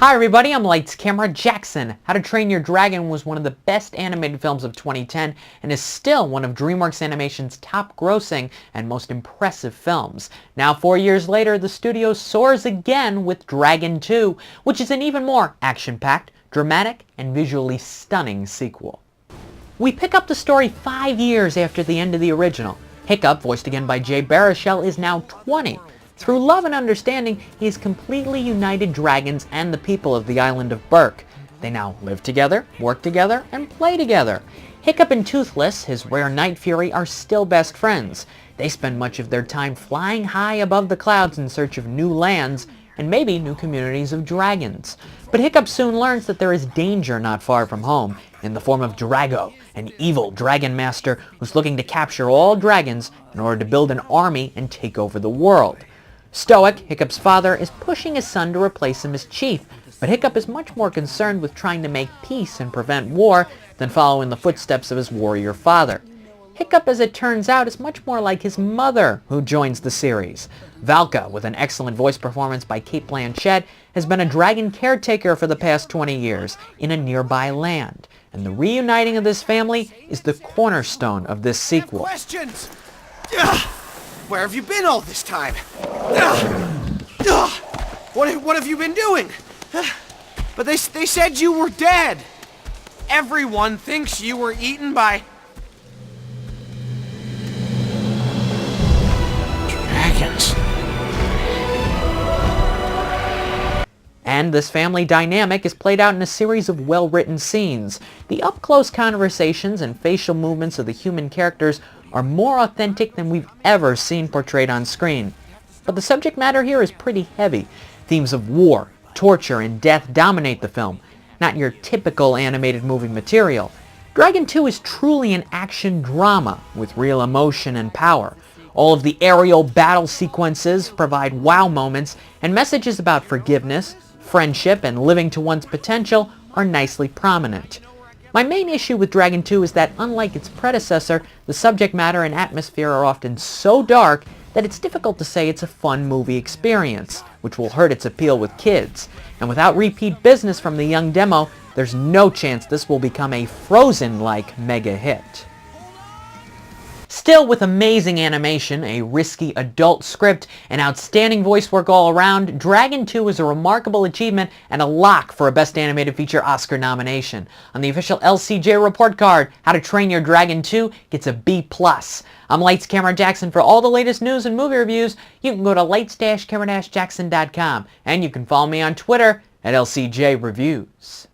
Hi everybody, I'm Lights Camera Jackson. How to Train Your Dragon was one of the best animated films of 2010 and is still one of DreamWorks Animation's top grossing and most impressive films. Now 4 years later, the studio soars again with Dragon 2, which is an even more action-packed, dramatic, and visually stunning sequel. We pick up the story 5 years after the end of the original. Hiccup, voiced again by Jay Baruchel, is now 20. Through love and understanding, he has completely united dragons and the people of the island of Berk. They now live together, work together, and play together. Hiccup and Toothless, his rare night fury, are still best friends. They spend much of their time flying high above the clouds in search of new lands and maybe new communities of dragons. But Hiccup soon learns that there is danger not far from home, in the form of Drago, an evil dragon master who's looking to capture all dragons in order to build an army and take over the world. Stoic, Hiccup's father, is pushing his son to replace him as chief, but Hiccup is much more concerned with trying to make peace and prevent war than follow in the footsteps of his warrior father. Hiccup, as it turns out, is much more like his mother, who joins the series. Valka, with an excellent voice performance by Cate Blanchett, has been a dragon caretaker for the past 20 years in a nearby land, and the reuniting of this family is the cornerstone of this sequel. Questions! Where have you been all this time? What have you been doing? But they said you were dead. Everyone thinks you were eaten by dragons. And this family dynamic is played out in a series of well-written scenes. The up-close conversations and facial movements of the human characters are more authentic than we've ever seen portrayed on screen. But the subject matter here is pretty heavy. Themes of war, torture, and death dominate the film, not your typical animated movie material. Dragon 2 is truly an action drama with real emotion and power. All of the aerial battle sequences provide wow moments, and messages about forgiveness, friendship, and living to one's potential are nicely prominent. My main issue with Dragon 2 is that, unlike its predecessor, the subject matter and atmosphere are often so dark that it's difficult to say it's a fun movie experience, which will hurt its appeal with kids. And without repeat business from the young demo, there's no chance this will become a Frozen-like mega hit. Still, with amazing animation, a risky adult script, and outstanding voice work all around, Dragon 2 is a remarkable achievement and a lock for a Best Animated Feature Oscar nomination. On the official LCJ report card, How to Train Your Dragon 2 gets a B+. I'm Lights Camera Jackson. For all the latest news and movie reviews, you can go to lights-camera-jackson.com, and you can follow me on Twitter at LCJ Reviews.